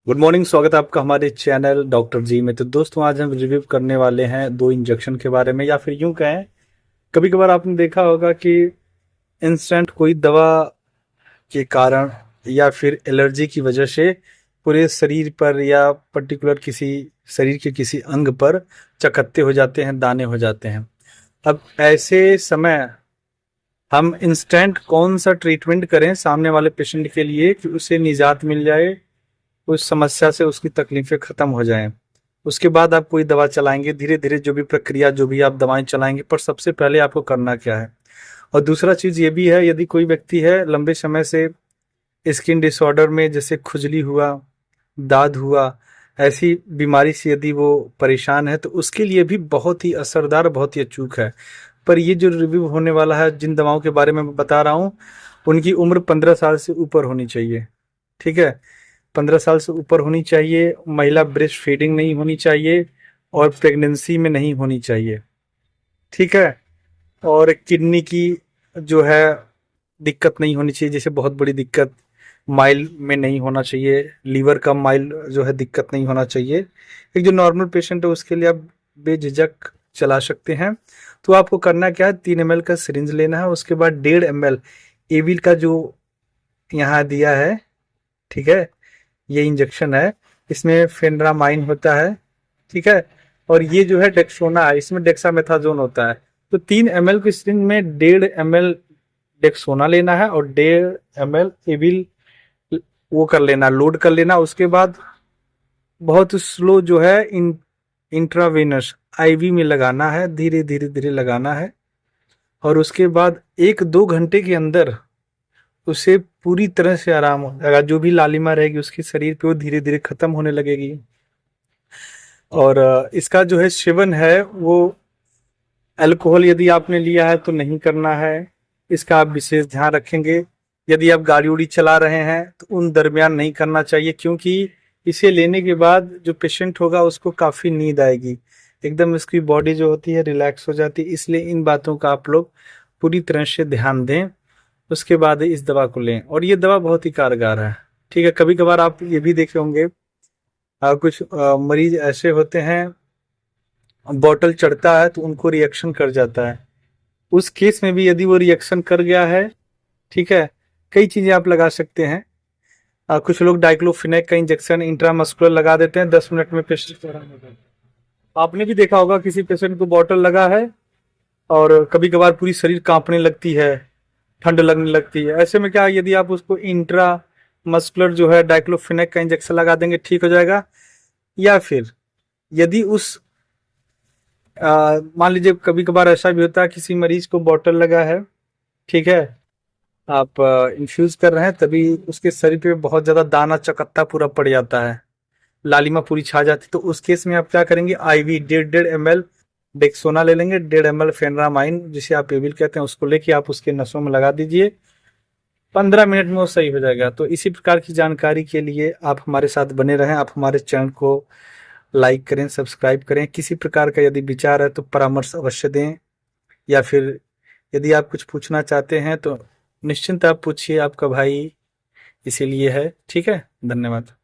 Good morning. स्वागत है आपका हमारे चैनल डॉक्टर जी में। तो दोस्तों, आज हम रिव्यू करने वाले हैं दो इंजेक्शन के बारे में, या फिर यूं कहें, कभी कभार आपने देखा होगा कि इंस्टेंट कोई दवा के कारण या फिर एलर्जी की वजह से पूरे शरीर पर या पर्टिकुलर किसी शरीर के किसी अंग पर चकत्ते हो जाते हैं, दाने हो जाते हैं। अब ऐसे समय हम इंस्टेंट कौन सा ट्रीटमेंट करें सामने वाले पेशेंट के लिए कि उसे निजात मिल जाए, उस समस्या से उसकी तकलीफें खत्म हो जाएं। उसके बाद आप कोई दवा चलाएंगे, धीरे धीरे जो भी प्रक्रिया, जो भी आप दवाएं चलाएंगे, पर सबसे पहले आपको करना क्या है। और दूसरा चीज ये भी है, यदि कोई व्यक्ति है लंबे समय से स्किन डिसऑर्डर में, जैसे खुजली हुआ, दाद हुआ, ऐसी बीमारी से यदि वो परेशान है, तो उसके लिए भी बहुत ही असरदार, बहुत ही अचूक है। पर ये जो रिव्यू होने वाला है, जिन दवाओं के बारे में मैं बता रहा हूँ, उनकी उम्र 15 साल से ऊपर होनी चाहिए। ठीक है, 15 साल से ऊपर होनी चाहिए, महिला ब्रेस्ट फीडिंग नहीं होनी चाहिए, और प्रेगनेंसी में नहीं होनी चाहिए। ठीक है, और किडनी की जो है दिक्कत नहीं होनी चाहिए, जैसे बहुत बड़ी दिक्कत माइल में नहीं होना चाहिए, लीवर का माइल जो है दिक्कत नहीं होना चाहिए। एक जो नॉर्मल पेशेंट है उसके लिए आप बेझिझक चला सकते हैं। तो आपको करना क्या है, 3 ml का सिरिंज लेना है, उसके बाद 1.5 ml एविल का जो यहाँ दिया है, ठीक है, ये इंजेक्शन है, इसमें फेनरामाइन होता है। ठीक है, और ये जो है डेक्सोना है, इसमें डेक्सामेथाजोन होता है। तो 3 ml की सिरिंज में 1.5 ml डेक्सोना लेना है और 1.5 ml एविल वो कर लेना, लोड कर लेना। उसके बाद बहुत स्लो जो है इंट्रावेनस आईवी में लगाना है, धीरे धीरे धीरे लगाना है। और उसके बाद 1-2 घंटे के अंदर उसे पूरी तरह से आराम हो जाएगा। जो भी लालिमा रहेगी उसके शरीर पे, वो धीरे धीरे खत्म होने लगेगी। और इसका जो है सेवन है वो, अल्कोहल यदि आपने लिया है तो नहीं करना है, इसका आप विशेष ध्यान रखेंगे। यदि आप गाड़ी उड़ी चला रहे हैं तो उन दरमियान नहीं करना चाहिए, क्योंकि इसे लेने के बाद जो पेशेंट होगा उसको काफ़ी नींद आएगी, एकदम उसकी बॉडी जो होती है रिलैक्स हो जाती है। इसलिए इन बातों का आप लोग पूरी तरह से ध्यान दें, उसके बाद इस दवा को लें। और ये दवा बहुत ही कारगर है। ठीक है, कभी कभार आप ये भी देखे होंगे, कुछ मरीज ऐसे होते हैं, बॉटल चढ़ता है तो उनको रिएक्शन कर जाता है। उस केस में भी यदि वो रिएक्शन कर गया है, ठीक है, कई चीजें आप लगा सकते हैं। कुछ लोग डाइक्लोफिनेक का इंजेक्शन इंट्रामस्कुलर लगा देते हैं, 10 मिनट में पेशेंट को आराम हो जाता है। आपने भी देखा होगा किसी पेशेंट को बॉटल लगा है और कभी कभार पूरी शरीर कांपने लगती है, ठंड लगने लगती है। ऐसे में क्या, यदि आप उसको इंट्रा मस्कुलर जो है डाइक्लोफिनेक का इंजेक्शन लगा देंगे, ठीक हो जाएगा। या फिर यदि उस मान लीजिए कभी कभार ऐसा भी होता है, किसी मरीज को बॉटल लगा है, ठीक है, आप इन्फ्यूज कर रहे हैं, तभी उसके शरीर पे बहुत ज्यादा दाना चकत्ता पूरा पड़ जाता है, लालिमा पूरी छा जाती। तो उस केस में आप क्या करेंगे, आईवी 1.5 ml डेक्सोना ले लेंगे, 1.5 ml फेनरामाइन जिसे आप एविल कहते हैं, उसको लेके आप उसके नसों में लगा दीजिए, 15 मिनट में वो सही हो जाएगा। तो इसी प्रकार की जानकारी के लिए आप हमारे साथ बने रहें, आप हमारे चैनल को लाइक करें, सब्सक्राइब करें। किसी प्रकार का यदि विचार है तो परामर्श अवश्य दें, या फिर यदि आप कुछ पूछना चाहते हैं तो निश्चिंत आप पूछिए, आपका भाई इसीलिए है। ठीक है, धन्यवाद।